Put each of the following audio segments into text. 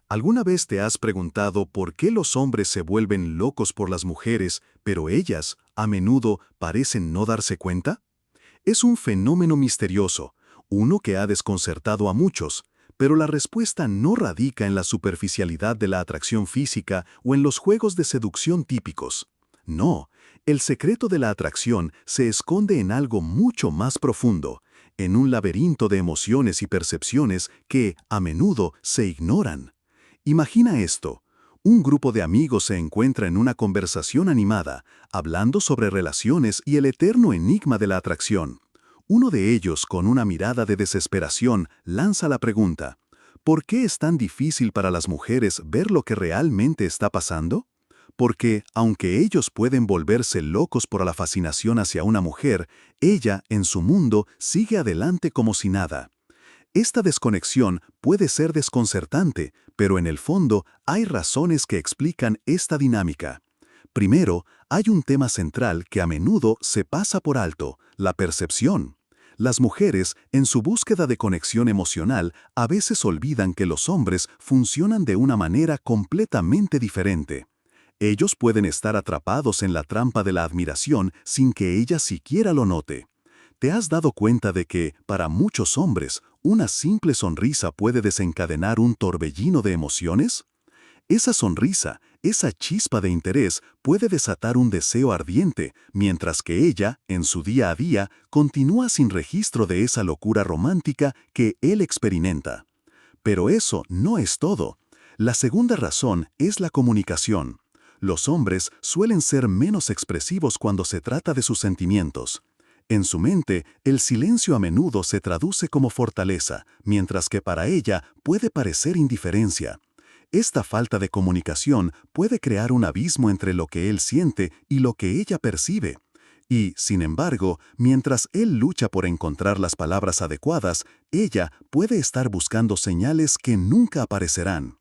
¿Alguna vez te has preguntado por qué los hombres se vuelven locos por las mujeres, pero ellas, a menudo, parecen no darse cuenta? Es un fenómeno misterioso, uno que ha desconcertado a muchos, pero la respuesta no radica en la superficialidad de la atracción física o en los juegos de seducción típicos. No, el secreto de la atracción se esconde en algo mucho más profundo, en un laberinto de emociones y percepciones que, a menudo, se ignoran. Imagina esto. Un grupo de amigos se encuentra en una conversación animada, hablando sobre relaciones y el eterno enigma de la atracción. Uno de ellos, con una mirada de desesperación, lanza la pregunta: ¿por qué es tan difícil para las mujeres ver lo que realmente está pasando? Porque, aunque ellos pueden volverse locos por la fascinación hacia una mujer, ella, en su mundo, sigue adelante como si nada. Esta desconexión puede ser desconcertante, pero en el fondo hay razones que explican esta dinámica. Primero, hay un tema central que a menudo se pasa por alto: la percepción. Las mujeres, en su búsqueda de conexión emocional, a veces olvidan que los hombres funcionan de una manera completamente diferente. Ellos pueden estar atrapados en la trampa de la admiración sin que ella siquiera lo note. ¿Te has dado cuenta de que, para muchos hombres, una simple sonrisa puede desencadenar un torbellino de emociones? Esa sonrisa, esa chispa de interés, puede desatar un deseo ardiente, mientras que ella, en su día a día, continúa sin registro de esa locura romántica que él experimenta. Pero eso no es todo. La segunda razón es la comunicación. Los hombres suelen ser menos expresivos cuando se trata de sus sentimientos. En su mente, el silencio a menudo se traduce como fortaleza, mientras que para ella puede parecer indiferencia. Esta falta de comunicación puede crear un abismo entre lo que él siente y lo que ella percibe. Y, sin embargo, mientras él lucha por encontrar las palabras adecuadas, ella puede estar buscando señales que nunca aparecerán.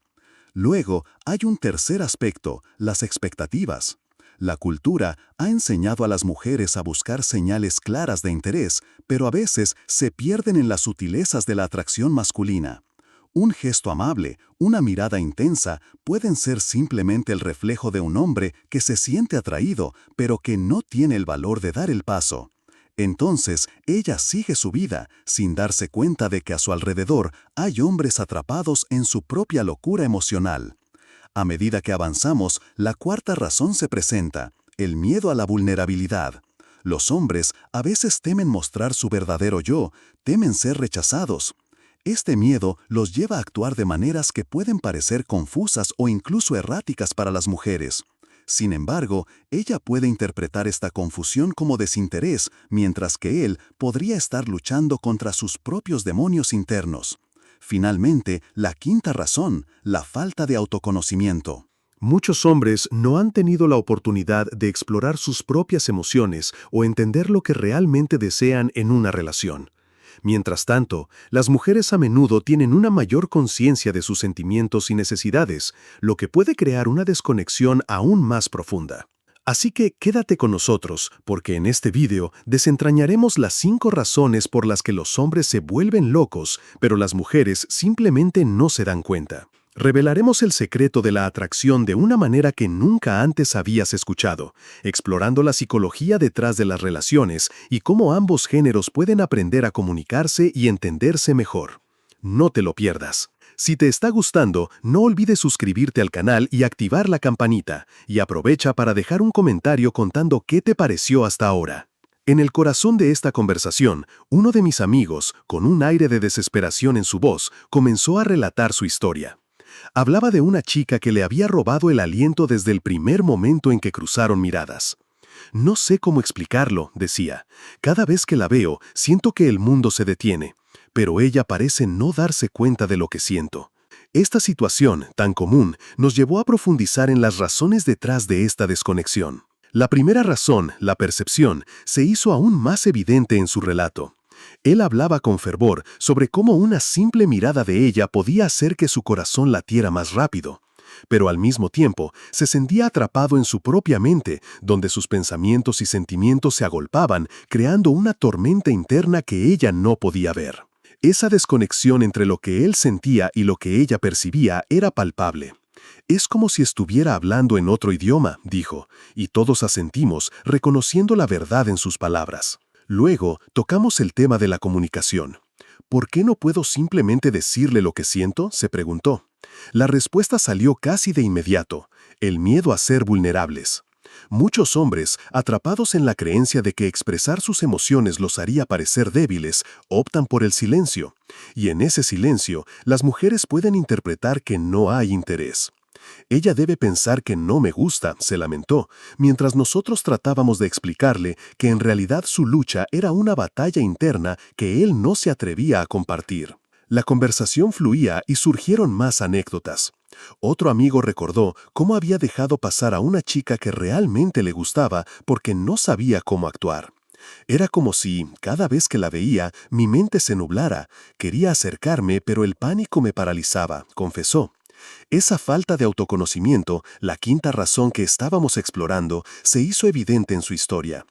Luego, hay un tercer aspecto: las expectativas. La cultura ha enseñado a las mujeres a buscar señales claras de interés, pero a veces se pierden en las sutilezas de la atracción masculina. Un gesto amable, una mirada intensa, pueden ser simplemente el reflejo de un hombre que se siente atraído, pero que no tiene el valor de dar el paso. Entonces, ella sigue su vida, sin darse cuenta de que a su alrededor hay hombres atrapados en su propia locura emocional. A medida que avanzamos, la cuarta razón se presenta: el miedo a la vulnerabilidad. Los hombres a veces temen mostrar su verdadero yo, temen ser rechazados. Este miedo los lleva a actuar de maneras que pueden parecer confusas o incluso erráticas para las mujeres. Sin embargo, ella puede interpretar esta confusión como desinterés, mientras que él podría estar luchando contra sus propios demonios internos. Finalmente, la quinta razón: la falta de autoconocimiento. Muchos hombres no han tenido la oportunidad de explorar sus propias emociones o entender lo que realmente desean en una relación. Mientras tanto, las mujeres a menudo tienen una mayor conciencia de sus sentimientos y necesidades, lo que puede crear una desconexión aún más profunda. Así que quédate con nosotros, porque en este video desentrañaremos las 5 razones por las que los hombres se vuelven locos, pero las mujeres simplemente no se dan cuenta. Revelaremos el secreto de la atracción de una manera que nunca antes habías escuchado, explorando la psicología detrás de las relaciones y cómo ambos géneros pueden aprender a comunicarse y entenderse mejor. No te lo pierdas. Si te está gustando, no olvides suscribirte al canal y activar la campanita, y aprovecha para dejar un comentario contando qué te pareció hasta ahora. En el corazón de esta conversación, uno de mis amigos, con un aire de desesperación en su voz, comenzó a relatar su historia. Hablaba de una chica que le había robado el aliento desde el primer momento en que cruzaron miradas. No sé cómo explicarlo, decía. Cada vez que la veo, siento que el mundo se detiene, pero ella parece no darse cuenta de lo que siento. Esta situación, tan común, nos llevó a profundizar en las razones detrás de esta desconexión. La primera razón, la percepción, se hizo aún más evidente en su relato. Él hablaba con fervor sobre cómo una simple mirada de ella podía hacer que su corazón latiera más rápido. Pero al mismo tiempo se sentía atrapado en su propia mente, donde sus pensamientos y sentimientos se agolpaban, creando una tormenta interna que ella no podía ver. Esa desconexión entre lo que él sentía y lo que ella percibía era palpable. «Es como si estuviera hablando en otro idioma», dijo, y todos asentimos, reconociendo la verdad en sus palabras. Luego, tocamos el tema de la comunicación. «¿Por qué no puedo simplemente decirle lo que siento?», se preguntó. La respuesta salió casi de inmediato: el miedo a ser vulnerables. Muchos hombres, atrapados en la creencia de que expresar sus emociones los haría parecer débiles, optan por el silencio. Y en ese silencio, las mujeres pueden interpretar que no hay interés. «Ella debe pensar que no me gusta», se lamentó, mientras nosotros tratábamos de explicarle que en realidad su lucha era una batalla interna que él no se atrevía a compartir. La conversación fluía y surgieron más anécdotas. Otro amigo recordó cómo había dejado pasar a una chica que realmente le gustaba porque no sabía cómo actuar. «Era como si, cada vez que la veía, mi mente se nublara. Quería acercarme, pero el pánico me paralizaba», confesó. Esa falta de autoconocimiento, la quinta razón que estábamos explorando, se hizo evidente en su historia.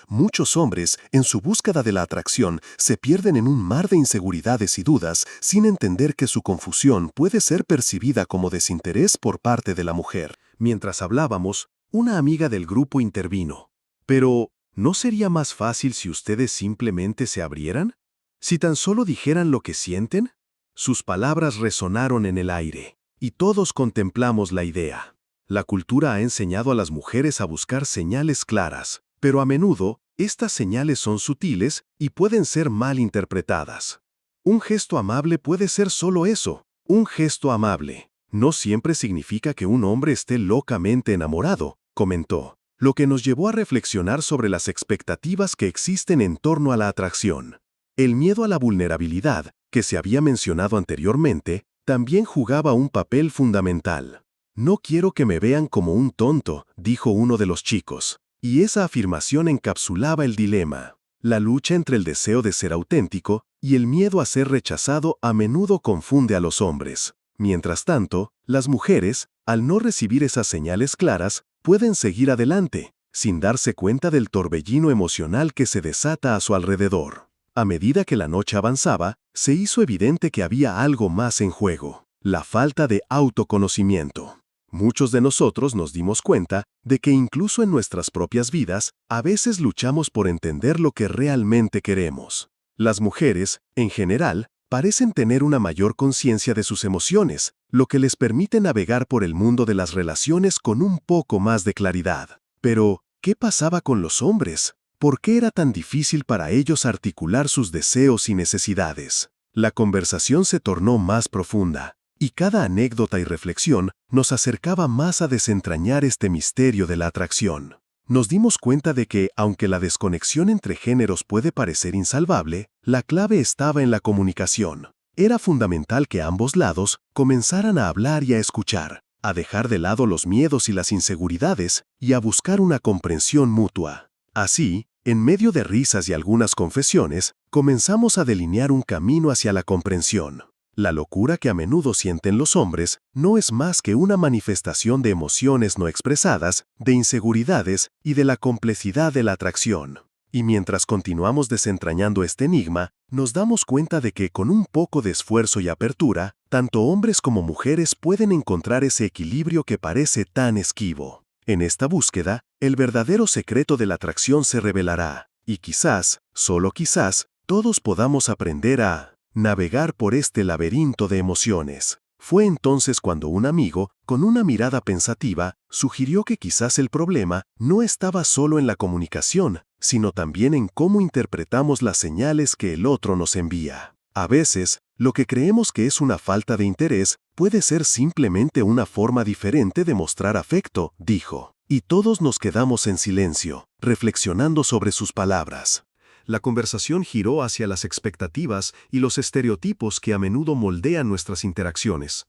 Muchos hombres, en su búsqueda de la atracción, se pierden en un mar de inseguridades y dudas sin entender que su confusión puede ser percibida como desinterés por parte de la mujer. Mientras hablábamos, una amiga del grupo intervino. Pero, ¿no sería más fácil si ustedes simplemente se abrieran? ¿Si tan solo dijeran lo que sienten? Sus palabras resonaron en el aire, y todos contemplamos la idea. La cultura ha enseñado a las mujeres a buscar señales claras, pero a menudo, estas señales son sutiles y pueden ser mal interpretadas. Un gesto amable puede ser solo eso, un gesto amable. No siempre significa que un hombre esté locamente enamorado, comentó, lo que nos llevó a reflexionar sobre las expectativas que existen en torno a la atracción. El miedo a la vulnerabilidad, que se había mencionado anteriormente, también jugaba un papel fundamental. «Noquiero que me vean como un tonto», dijo uno de los chicos. Y esa afirmación encapsulaba el dilema. La lucha entre el deseo de ser auténtico y el miedo a ser rechazado a menudo confunde a los hombres. Mientras tanto, las mujeres, al no recibir esas señales claras, pueden seguir adelante, sin darse cuenta del torbellino emocional que se desata a su alrededor. A medida que la noche avanzaba, se hizo evidente que había algo más en juego: la falta de autoconocimiento. Muchos de nosotros nos dimos cuenta de que incluso en nuestras propias vidas, a veces luchamos por entender lo que realmente queremos. Las mujeres, en general, parecen tener una mayor conciencia de sus emociones, lo que les permite navegar por el mundo de las relaciones con un poco más de claridad. Pero, ¿qué pasaba con los hombres? ¿Por qué era tan difícil para ellos articular sus deseos y necesidades? La conversación se tornó más profunda, y cada anécdota y reflexión nos acercaba más a desentrañar este misterio de la atracción. Nos dimos cuenta de que, aunque la desconexión entre géneros puede parecer insalvable, la clave estaba en la comunicación. Era fundamental que ambos lados comenzaran a hablar y a escuchar, a dejar de lado los miedos y las inseguridades y a buscar una comprensión mutua. Así, en medio de risas y algunas confesiones, comenzamos a delinear un camino hacia la comprensión. La locura que a menudo sienten los hombres no es más que una manifestación de emociones no expresadas, de inseguridades y de la complejidad de la atracción. Y mientras continuamos desentrañando este enigma, nos damos cuenta de que con un poco de esfuerzo y apertura, tanto hombres como mujeres pueden encontrar ese equilibrio que parece tan esquivo. En esta búsqueda, el verdadero secreto de la atracción se revelará, y quizás, solo quizás, todos podamos aprender a navegar por este laberinto de emociones. Fue entonces cuando un amigo, con una mirada pensativa, sugirió que quizás el problema no estaba solo en la comunicación, sino también en cómo interpretamos las señales que el otro nos envía. A veces, lo que creemos que es una falta de interés puede ser simplemente una forma diferente de mostrar afecto, dijo. Y todos nos quedamos en silencio, reflexionando sobre sus palabras. La conversación giró hacia las expectativas y los estereotipos que a menudo moldean nuestras interacciones.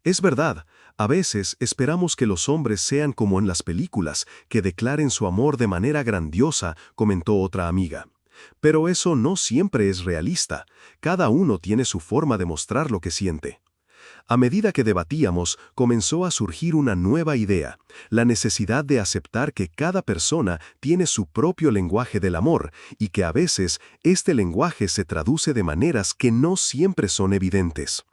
Es verdad, a veces esperamos que los hombres sean como en las películas, que declaren su amor de manera grandiosa, comentó otra amiga. Pero eso no siempre es realista. Cada uno tiene su forma de mostrar lo que siente. A medida que debatíamos, comenzó a surgir una nueva idea, la necesidad de aceptar que cada persona tiene su propio lenguaje del amor y que a veces este lenguaje se traduce de maneras que no siempre son evidentes.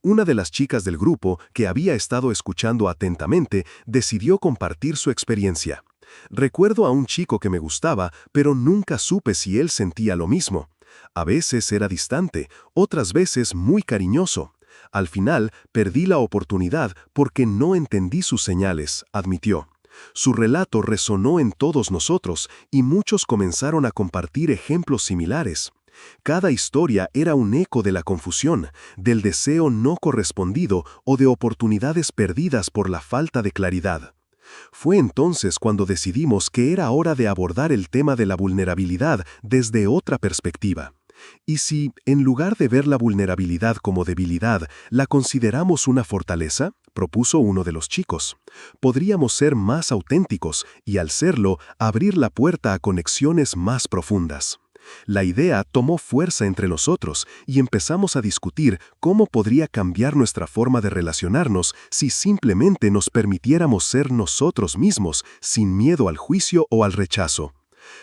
Una de las chicas del grupo, que había estado escuchando atentamente, decidió compartir su experiencia. Recuerdo a un chico que me gustaba, pero nunca supe si él sentía lo mismo. A veces era distante, otras veces muy cariñoso. Al final, perdí la oportunidad porque no entendí sus señales, admitió. Su relato resonó en todos nosotros y muchos comenzaron a compartir ejemplos similares. Cada historia era un eco de la confusión, del deseo no correspondido o de oportunidades perdidas por la falta de claridad. Fue entonces cuando decidimos que era hora de abordar el tema de la vulnerabilidad desde otra perspectiva. ¿Y si, en lugar de ver la vulnerabilidad como debilidad, la consideramos una fortaleza?, propuso uno de los chicos. Podríamos ser más auténticos y, al serlo, abrir la puerta a conexiones más profundas. La idea tomó fuerza entre nosotros y empezamos a discutir cómo podría cambiar nuestra forma de relacionarnos si simplemente nos permitiéramos ser nosotros mismos, sin miedo al juicio o al rechazo.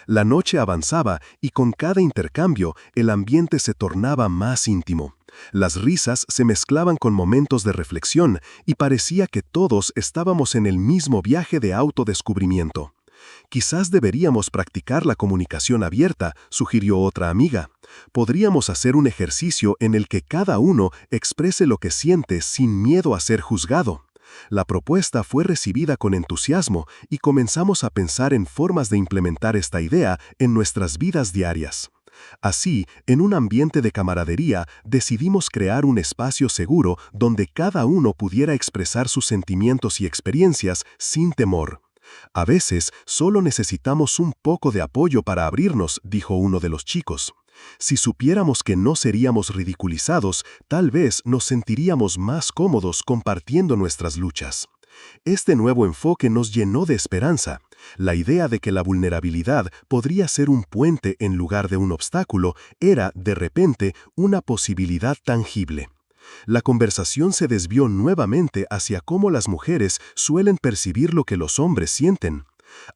La noche avanzaba y con cada intercambio el ambiente se tornaba más íntimo. Las risas se mezclaban con momentos de reflexión y parecía que todos estábamos en el mismo viaje de autodescubrimiento. Quizás deberíamos practicar la comunicación abierta, sugirió otra amiga. Podríamos hacer un ejercicio en el que cada uno exprese lo que siente sin miedo a ser juzgado. La propuesta fue recibida con entusiasmo y comenzamos a pensar en formas de implementar esta idea en nuestras vidas diarias. Así, en un ambiente de camaradería, decidimos crear un espacio seguro donde cada uno pudiera expresar sus sentimientos y experiencias sin temor. A veces, solo necesitamos un poco de apoyo para abrirnos, dijo uno de los chicos. Si supiéramos que no seríamos ridiculizados, tal vez nos sentiríamos más cómodos compartiendo nuestras luchas. Este nuevo enfoque nos llenó de esperanza. La idea de que la vulnerabilidad podría ser un puente en lugar de un obstáculo era, de repente, una posibilidad tangible. La conversación se desvió nuevamente hacia cómo las mujeres suelen percibir lo que los hombres sienten.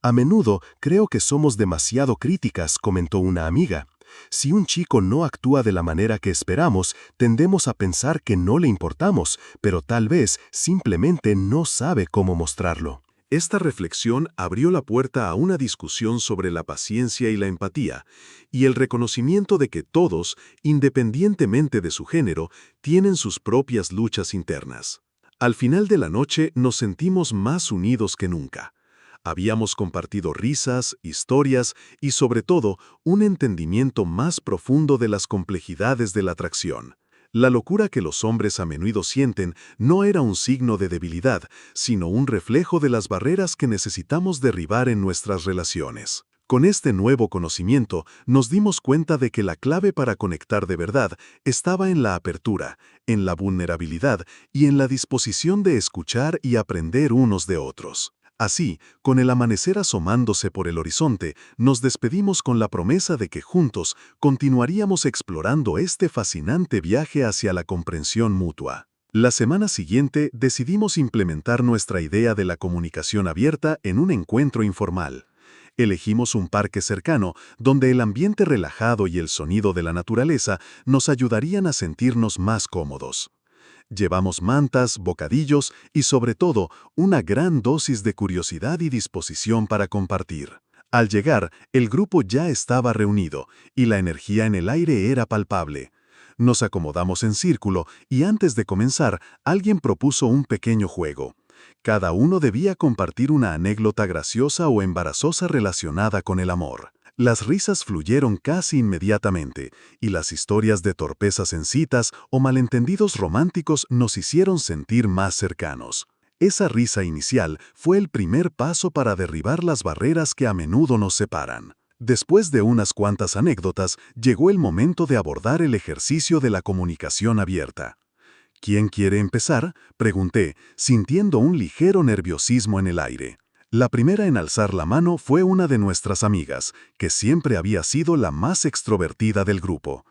A menudo creo que somos demasiado críticas, comentó una amiga. Si un chico no actúa de la manera que esperamos, tendemos a pensar que no le importamos, pero tal vez simplemente no sabe cómo mostrarlo. Esta reflexión abrió la puerta a una discusión sobre la paciencia y la empatía, y el reconocimiento de que todos, independientemente de su género, tienen sus propias luchas internas. Al final de la noche nos sentimos más unidos que nunca. Habíamos compartido risas, historias y, sobre todo, un entendimiento más profundo de las complejidades de la atracción. La locura que los hombres a menudo sienten no era un signo de debilidad, sino un reflejo de las barreras que necesitamos derribar en nuestras relaciones. Con este nuevo conocimiento, nos dimos cuenta de que la clave para conectar de verdad estaba en la apertura, en la vulnerabilidad y en la disposición de escuchar y aprender unos de otros. Así, con el amanecer asomándose por el horizonte, nos despedimos con la promesa de que juntos continuaríamos explorando este fascinante viaje hacia la comprensión mutua. La semana siguiente decidimos implementar nuestra idea de la comunicación abierta en un encuentro informal. Elegimos un parque cercano donde el ambiente relajado y el sonido de la naturaleza nos ayudarían a sentirnos más cómodos. Llevamos mantas, bocadillos y, sobre todo, una gran dosis de curiosidad y disposición para compartir. Al llegar, el grupo ya estaba reunido y la energía en el aire era palpable. Nos acomodamos en círculo y antes de comenzar, alguien propuso un pequeño juego. Cada uno debía compartir una anécdota graciosa o embarazosa relacionada con el amor. Las risas fluyeron casi inmediatamente, y las historias de torpezas en citas o malentendidos románticos nos hicieron sentir más cercanos. Esa risa inicial fue el primer paso para derribar las barreras que a menudo nos separan. Después de unas cuantas anécdotas, llegó el momento de abordar el ejercicio de la comunicación abierta. ¿Quién quiere empezar?, pregunté, sintiendo un ligero nerviosismo en el aire. La primera en alzar la mano fue una de nuestras amigas, que siempre había sido la más extrovertida del grupo.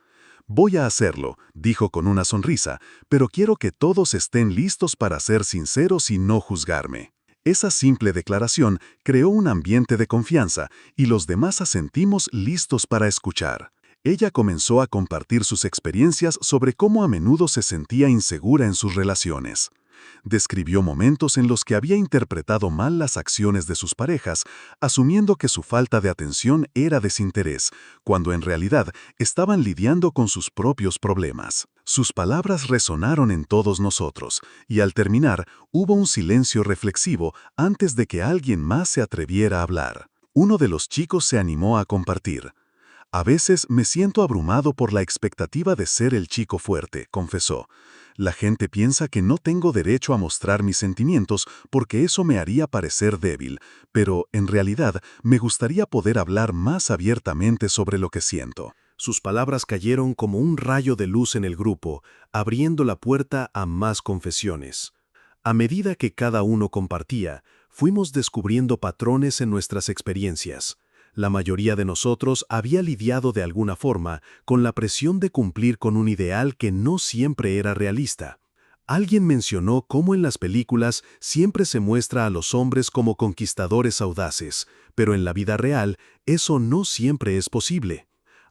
Voy a hacerlo, dijo con una sonrisa, pero quiero que todos estén listos para ser sinceros y no juzgarme. Esa simple declaración creó un ambiente de confianza y los demás asentimos listos para escuchar. Ella comenzó a compartir sus experiencias sobre cómo a menudo se sentía insegura en sus relaciones. Describió momentos en los que había interpretado mal las acciones de sus parejas, asumiendo que su falta de atención era desinterés, cuando en realidad estaban lidiando con sus propios problemas. Sus palabras resonaron en todos nosotros, y al terminar hubo un silencio reflexivo antes de que alguien más se atreviera a hablar. Uno de los chicos se animó a compartir. A veces me siento abrumado por la expectativa de ser el chico fuerte, confesó. La gente piensa que no tengo derecho a mostrar mis sentimientos porque eso me haría parecer débil, pero en realidad me gustaría poder hablar más abiertamente sobre lo que siento. Sus palabras cayeron como un rayo de luz en el grupo, abriendo la puerta a más confesiones. A medida que cada uno compartía, fuimos descubriendo patrones en nuestras experiencias. La mayoría de nosotros había lidiado de alguna forma con la presión de cumplir con un ideal que no siempre era realista. Alguien mencionó cómo en las películas siempre se muestra a los hombres como conquistadores audaces, pero en la vida real eso no siempre es posible.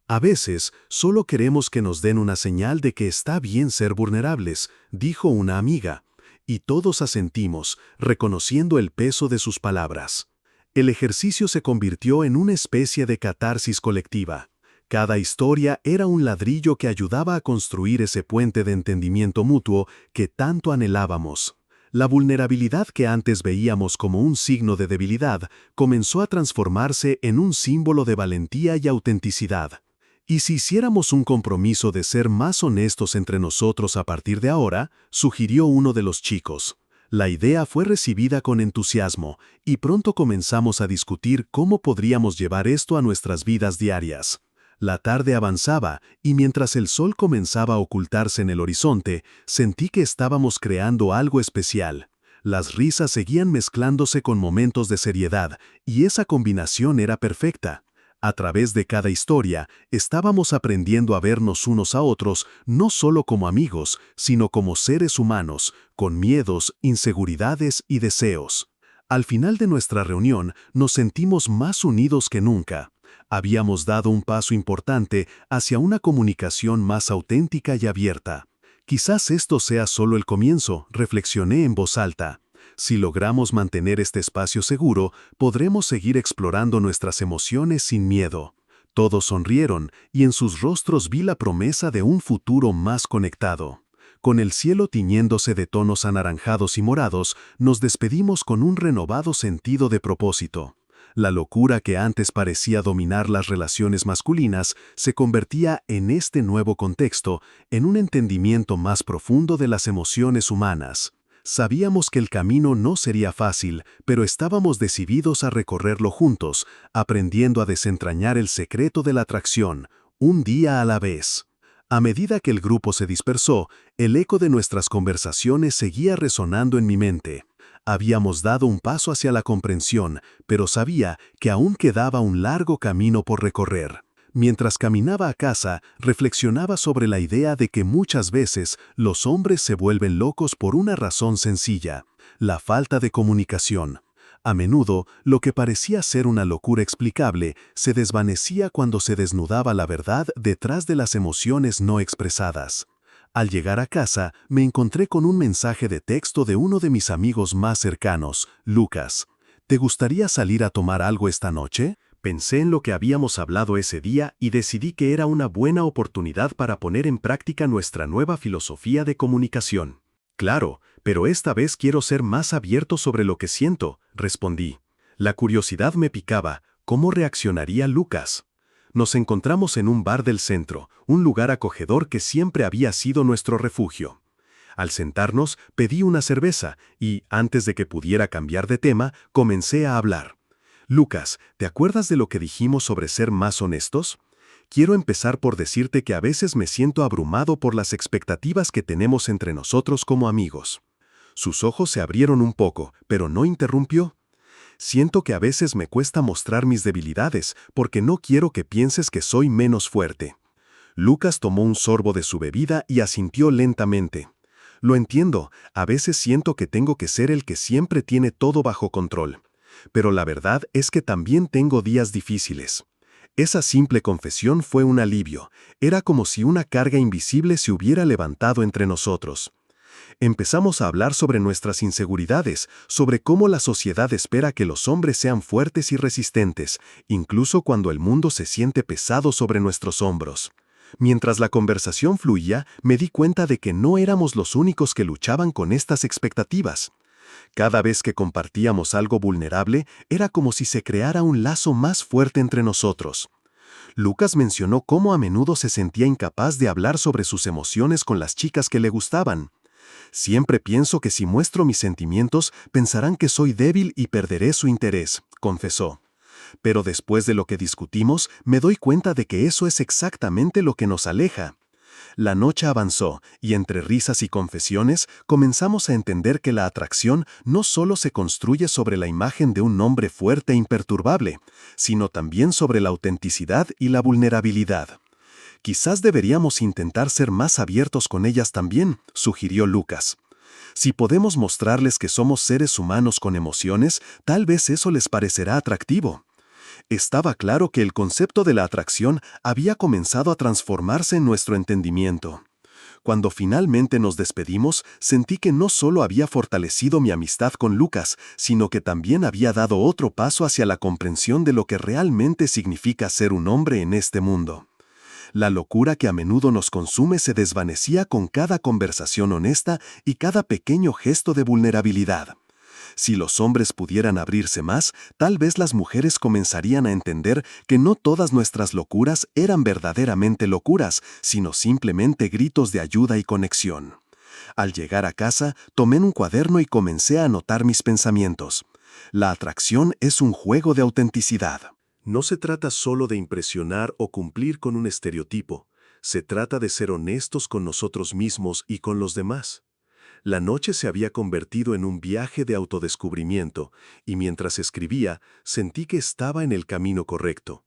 A veces solo queremos que nos den una señal de que está bien ser vulnerables, dijo una amiga, y todos asentimos, reconociendo el peso de sus palabras. El ejercicio se convirtió en una especie de catarsis colectiva. Cada historia era un ladrillo que ayudaba a construir ese puente de entendimiento mutuo que tanto anhelábamos. La vulnerabilidad que antes veíamos como un signo de debilidad comenzó a transformarse en un símbolo de valentía y autenticidad. ¿Y si hiciéramos un compromiso de ser más honestos entre nosotros a partir de ahora?, sugirió uno de los chicos. La idea fue recibida con entusiasmo, y pronto comenzamos a discutir cómo podríamos llevar esto a nuestras vidas diarias. La tarde avanzaba, y mientras el sol comenzaba a ocultarse en el horizonte, sentí que estábamos creando algo especial. Las risas seguían mezclándose con momentos de seriedad, y esa combinación era perfecta. A través de cada historia, estábamos aprendiendo a vernos unos a otros no solo como amigos, sino como seres humanos, con miedos, inseguridades y deseos. Al final de nuestra reunión, nos sentimos más unidos que nunca. Habíamos dado un paso importante hacia una comunicación más auténtica y abierta. Quizás esto sea solo el comienzo, reflexioné en voz alta. Si logramos mantener este espacio seguro, podremos seguir explorando nuestras emociones sin miedo. Todos sonrieron, y en sus rostros vi la promesa de un futuro más conectado. Con el cielo tiñéndose de tonos anaranjados y morados, nos despedimos con un renovado sentido de propósito. La locura que antes parecía dominar las relaciones masculinas se convertía en este nuevo contexto en un entendimiento más profundo de las emociones humanas. Sabíamos que el camino no sería fácil, pero estábamos decididos a recorrerlo juntos, aprendiendo a desentrañar el secreto de la atracción, un día a la vez. A medida que el grupo se dispersó, el eco de nuestras conversaciones seguía resonando en mi mente. Habíamos dado un paso hacia la comprensión, pero sabía que aún quedaba un largo camino por recorrer. Mientras caminaba a casa, reflexionaba sobre la idea de que muchas veces los hombres se vuelven locos por una razón sencilla: la falta de comunicación. A menudo, lo que parecía ser una locura explicable se desvanecía cuando se desnudaba la verdad detrás de las emociones no expresadas. Al llegar a casa, me encontré con un mensaje de texto de uno de mis amigos más cercanos, Lucas. ¿Te gustaría salir a tomar algo esta noche? Pensé en lo que habíamos hablado ese día y decidí que era una buena oportunidad para poner en práctica nuestra nueva filosofía de comunicación. Claro, pero esta vez quiero ser más abierto sobre lo que siento, respondí. La curiosidad me picaba. ¿Cómo reaccionaría Lucas? Nos encontramos en un bar del centro, un lugar acogedor que siempre había sido nuestro refugio. Al sentarnos, pedí una cerveza y, antes de que pudiera cambiar de tema, comencé a hablar. Lucas, ¿te acuerdas de lo que dijimos sobre ser más honestos? Quiero empezar por decirte que a veces me siento abrumado por las expectativas que tenemos entre nosotros como amigos. Sus ojos se abrieron un poco, pero no interrumpió. Siento que a veces me cuesta mostrar mis debilidades porque no quiero que pienses que soy menos fuerte. Lucas tomó un sorbo de su bebida y asintió lentamente. Lo entiendo, a veces siento que tengo que ser el que siempre tiene todo bajo control. Pero la verdad es que también tengo días difíciles. Esa simple confesión fue un alivio. Era como si una carga invisible se hubiera levantado entre nosotros. Empezamos a hablar sobre nuestras inseguridades, sobre cómo la sociedad espera que los hombres sean fuertes y resistentes, incluso cuando el mundo se siente pesado sobre nuestros hombros. Mientras la conversación fluía, me di cuenta de que no éramos los únicos que luchaban con estas expectativas. Cada vez que compartíamos algo vulnerable, era como si se creara un lazo más fuerte entre nosotros. Lucas mencionó cómo a menudo se sentía incapaz de hablar sobre sus emociones con las chicas que le gustaban. Siempre pienso que si muestro mis sentimientos, pensarán que soy débil y perderé su interés, confesó. Pero después de lo que discutimos, me doy cuenta de que eso es exactamente lo que nos aleja. La noche avanzó, y entre risas y confesiones, comenzamos a entender que la atracción no solo se construye sobre la imagen de un hombre fuerte e imperturbable, sino también sobre la autenticidad y la vulnerabilidad. Quizás deberíamos intentar ser más abiertos con ellas también, sugirió Lucas. Si podemos mostrarles que somos seres humanos con emociones, tal vez eso les parecerá atractivo. Estaba claro que el concepto de la atracción había comenzado a transformarse en nuestro entendimiento. Cuando finalmente nos despedimos, sentí que no solo había fortalecido mi amistad con Lucas, sino que también había dado otro paso hacia la comprensión de lo que realmente significa ser un hombre en este mundo. La locura que a menudo nos consume se desvanecía con cada conversación honesta y cada pequeño gesto de vulnerabilidad. Si los hombres pudieran abrirse más, tal vez las mujeres comenzarían a entender que no todas nuestras locuras eran verdaderamente locuras, sino simplemente gritos de ayuda y conexión. Al llegar a casa, tomé un cuaderno y comencé a anotar mis pensamientos. La atracción es un juego de autenticidad. No se trata solo de impresionar o cumplir con un estereotipo, se trata de ser honestos con nosotros mismos y con los demás. La noche se había convertido en un viaje de autodescubrimiento, y mientras escribía, sentí que estaba en el camino correcto.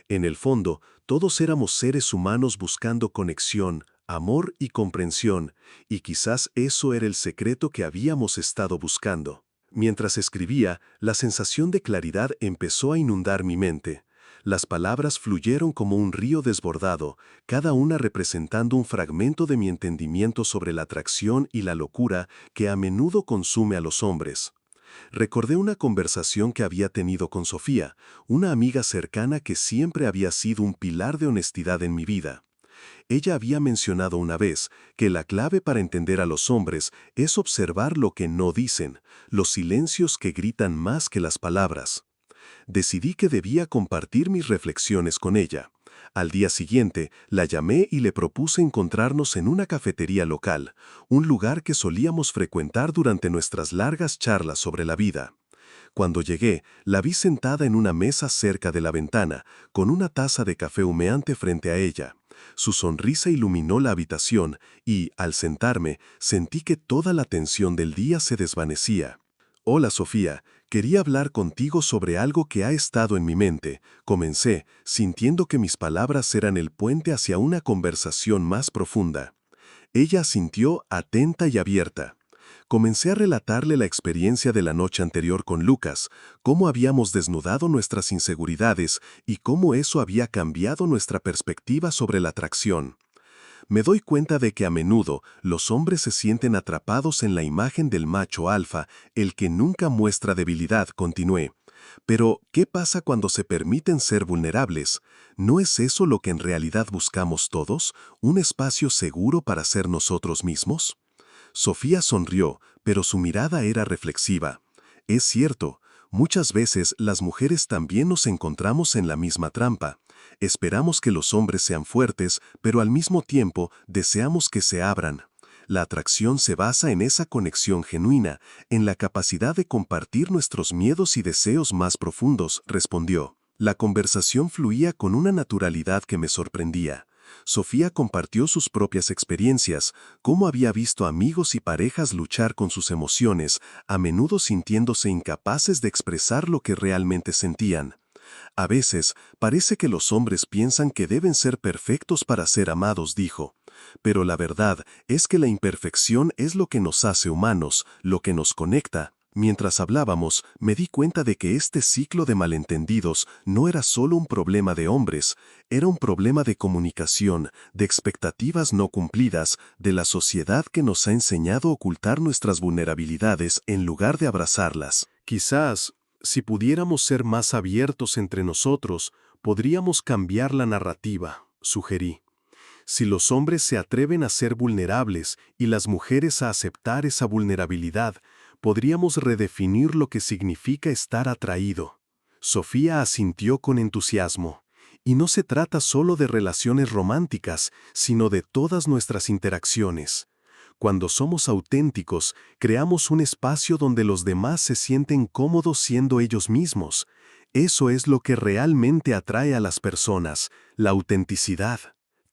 En el fondo, todos éramos seres humanos buscando conexión, amor y comprensión, y quizás eso era el secreto que habíamos estado buscando. Mientras escribía, la sensación de claridad empezó a inundar mi mente. Las palabras fluyeron como un río desbordado, cada una representando un fragmento de mi entendimiento sobre la atracción y la locura que a menudo consume a los hombres. Recordé una conversación que había tenido con Sofía, una amiga cercana que siempre había sido un pilar de honestidad en mi vida. Ella había mencionado una vez que la clave para entender a los hombres es observar lo que no dicen, los silencios que gritan más que las palabras. Decidí que debía compartir mis reflexiones con ella. Al día siguiente, la llamé y le propuse encontrarnos en una cafetería local, un lugar que solíamos frecuentar durante nuestras largas charlas sobre la vida. Cuando llegué, la vi sentada en una mesa cerca de la ventana, con una taza de café humeante frente a ella. Su sonrisa iluminó la habitación y, al sentarme, sentí que toda la tensión del día se desvanecía. «Hola, Sofía, quería hablar contigo sobre algo que ha estado en mi mente», comencé, sintiendo que mis palabras eran el puente hacia una conversación más profunda. Ella asintió atenta y abierta. Comencé a relatarle la experiencia de la noche anterior con Lucas, cómo habíamos desnudado nuestras inseguridades y cómo eso había cambiado nuestra perspectiva sobre la atracción. Me doy cuenta de que a menudo los hombres se sienten atrapados en la imagen del macho alfa, el que nunca muestra debilidad, continué. Pero, ¿qué pasa cuando se permiten ser vulnerables? ¿No es eso lo que en realidad buscamos todos? ¿Un espacio seguro para ser nosotros mismos? Sofía sonrió, pero su mirada era reflexiva. Es cierto, muchas veces las mujeres también nos encontramos en la misma trampa. Esperamos que los hombres sean fuertes, pero al mismo tiempo deseamos que se abran. La atracción se basa en esa conexión genuina, en la capacidad de compartir nuestros miedos y deseos más profundos, respondió. La conversación fluía con una naturalidad que me sorprendía. Sofía compartió sus propias experiencias, cómo había visto amigos y parejas luchar con sus emociones, a menudo sintiéndose incapaces de expresar lo que realmente sentían. A veces, parece que los hombres piensan que deben ser perfectos para ser amados, dijo. Pero la verdad es que la imperfección es lo que nos hace humanos, lo que nos conecta. Mientras hablábamos, me di cuenta de que este ciclo de malentendidos no era solo un problema de hombres, era un problema de comunicación, de expectativas no cumplidas, de la sociedad que nos ha enseñado a ocultar nuestras vulnerabilidades en lugar de abrazarlas. Quizás, si pudiéramos ser más abiertos entre nosotros, podríamos cambiar la narrativa, sugerí. Si los hombres se atreven a ser vulnerables y las mujeres a aceptar esa vulnerabilidad, podríamos redefinir lo que significa estar atraído. Sofía asintió con entusiasmo. Y no se trata solo de relaciones románticas, sino de todas nuestras interacciones. Cuando somos auténticos, creamos un espacio donde los demás se sienten cómodos siendo ellos mismos. Eso es lo que realmente atrae a las personas, la autenticidad.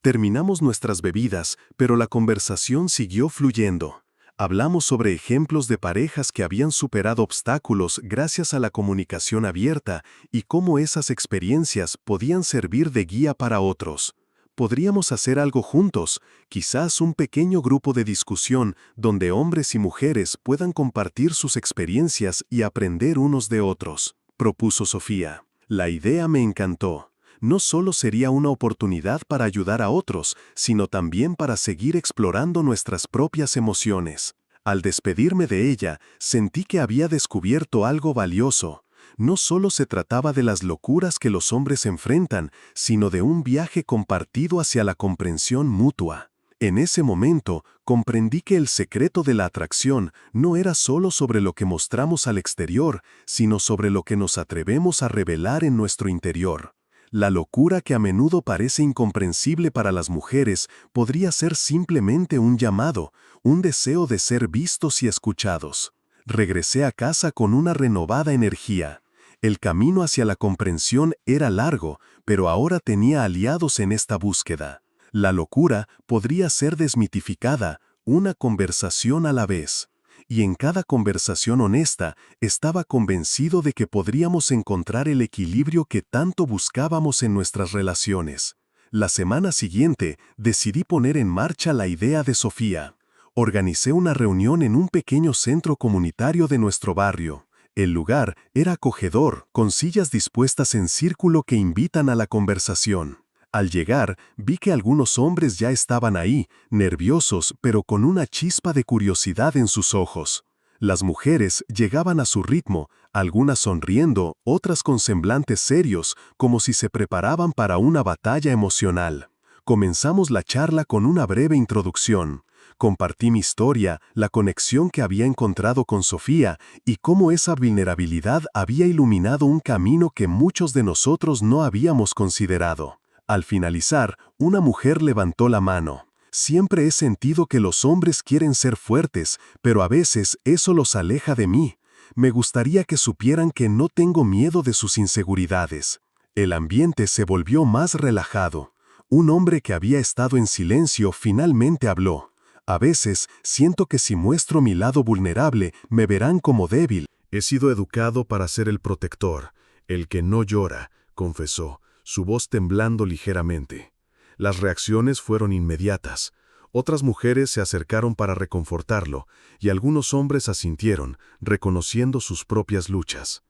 Terminamos nuestras bebidas, pero la conversación siguió fluyendo. Hablamos sobre ejemplos de parejas que habían superado obstáculos gracias a la comunicación abierta y cómo esas experiencias podían servir de guía para otros. Podríamos hacer algo juntos, quizás un pequeño grupo de discusión donde hombres y mujeres puedan compartir sus experiencias y aprender unos de otros, propuso Sofía. La idea me encantó. No solo sería una oportunidad para ayudar a otros, sino también para seguir explorando nuestras propias emociones. Al despedirme de ella, sentí que había descubierto algo valioso. No solo se trataba de las locuras que los hombres enfrentan, sino de un viaje compartido hacia la comprensión mutua. En ese momento, comprendí que el secreto de la atracción no era solo sobre lo que mostramos al exterior, sino sobre lo que nos atrevemos a revelar en nuestro interior. La locura que a menudo parece incomprensible para las mujeres podría ser simplemente un llamado, un deseo de ser vistos y escuchados. Regresé a casa con una renovada energía. El camino hacia la comprensión era largo, pero ahora tenía aliados en esta búsqueda. La locura podría ser desmitificada, una conversación a la vez. Y en cada conversación honesta estaba convencido de que podríamos encontrar el equilibrio que tanto buscábamos en nuestras relaciones. La semana siguiente decidí poner en marcha la idea de Sofía. Organicé una reunión en un pequeño centro comunitario de nuestro barrio. El lugar era acogedor, con sillas dispuestas en círculo que invitan a la conversación. Al llegar, vi que algunos hombres ya estaban ahí, nerviosos, pero con una chispa de curiosidad en sus ojos. Las mujeres llegaban a su ritmo, algunas sonriendo, otras con semblantes serios, como si se preparaban para una batalla emocional. Comenzamos la charla con una breve introducción. Compartí mi historia, la conexión que había encontrado con Sofía y cómo esa vulnerabilidad había iluminado un camino que muchos de nosotros no habíamos considerado. Al finalizar, una mujer levantó la mano. Siempre he sentido que los hombres quieren ser fuertes, pero a veces eso los aleja de mí. Me gustaría que supieran que no tengo miedo de sus inseguridades. El ambiente se volvió más relajado. Un hombre que había estado en silencio finalmente habló. A veces siento que si muestro mi lado vulnerable, me verán como débil. He sido educado para ser el protector, el que no llora, confesó, su voz temblando ligeramente. Las reacciones fueron inmediatas. Otras mujeres se acercaron para reconfortarlo, y algunos hombres asintieron, reconociendo sus propias luchas.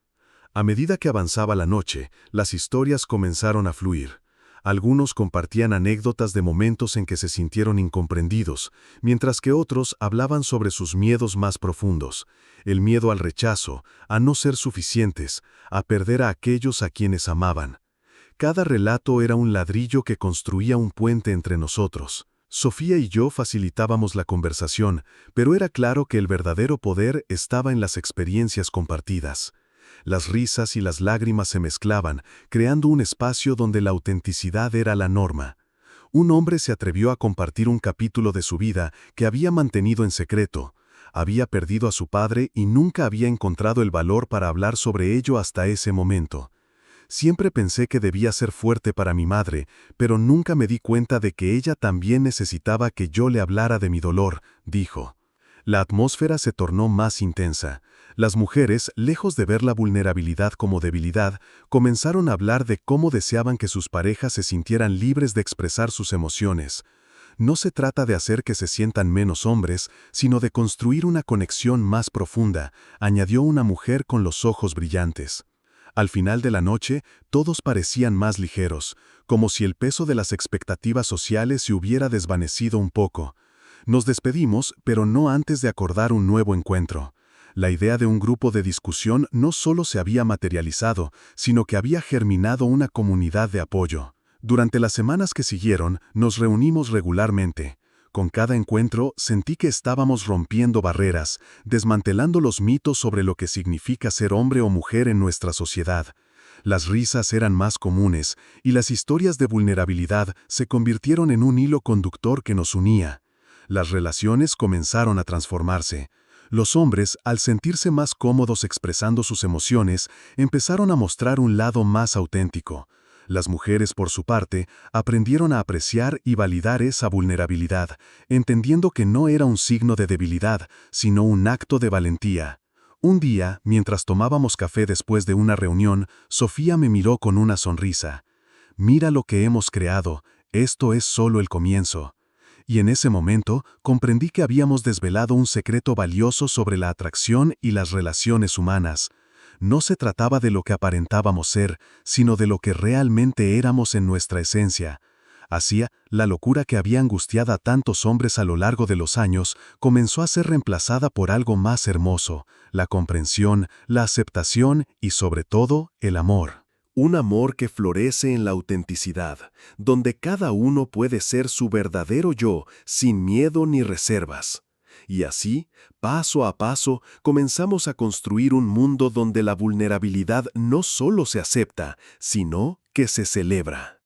A medida que avanzaba la noche, las historias comenzaron a fluir. Algunos compartían anécdotas de momentos en que se sintieron incomprendidos, mientras que otros hablaban sobre sus miedos más profundos, el miedo al rechazo, a no ser suficientes, a perder a aquellos a quienes amaban. Cada relato era un ladrillo que construía un puente entre nosotros. Sofía y yo facilitábamos la conversación, pero era claro que el verdadero poder estaba en las experiencias compartidas. Las risas y las lágrimas se mezclaban, creando un espacio donde la autenticidad era la norma. Un hombre se atrevió a compartir un capítulo de su vida que había mantenido en secreto. Había perdido a su padre y nunca había encontrado el valor para hablar sobre ello hasta ese momento. Siempre pensé que debía ser fuerte para mi madre, pero nunca me di cuenta de que ella también necesitaba que yo le hablara de mi dolor, dijo. La atmósfera se tornó más intensa. Las mujeres, lejos de ver la vulnerabilidad como debilidad, comenzaron a hablar de cómo deseaban que sus parejas se sintieran libres de expresar sus emociones. No se trata de hacer que se sientan menos hombres, sino de construir una conexión más profunda, añadió una mujer con los ojos brillantes. Al final de la noche, todos parecían más ligeros, como si el peso de las expectativas sociales se hubiera desvanecido un poco. Nos despedimos, pero no antes de acordar un nuevo encuentro. La idea de un grupo de discusión no solo se había materializado, sino que había germinado una comunidad de apoyo. Durante las semanas que siguieron, nos reunimos regularmente. Con cada encuentro sentí que estábamos rompiendo barreras, desmantelando los mitos sobre lo que significa ser hombre o mujer en nuestra sociedad. Las risas eran más comunes, y las historias de vulnerabilidad se convirtieron en un hilo conductor que nos unía. Las relaciones comenzaron a transformarse. Los hombres, al sentirse más cómodos expresando sus emociones, empezaron a mostrar un lado más auténtico. Las mujeres, por su parte, aprendieron a apreciar y validar esa vulnerabilidad, entendiendo que no era un signo de debilidad, sino un acto de valentía. Un día, mientras tomábamos café después de una reunión, Sofía me miró con una sonrisa. «Mira lo que hemos creado, esto es solo el comienzo». Y en ese momento comprendí que habíamos desvelado un secreto valioso sobre la atracción y las relaciones humanas. No se trataba de lo que aparentábamos ser, sino de lo que realmente éramos en nuestra esencia. Así, la locura que había angustiado a tantos hombres a lo largo de los años comenzó a ser reemplazada por algo más hermoso, la comprensión, la aceptación y, sobre todo, el amor. Un amor que florece en la autenticidad, donde cada uno puede ser su verdadero yo, sin miedo ni reservas. Y así, paso a paso, comenzamos a construir un mundo donde la vulnerabilidad no solo se acepta, sino que se celebra.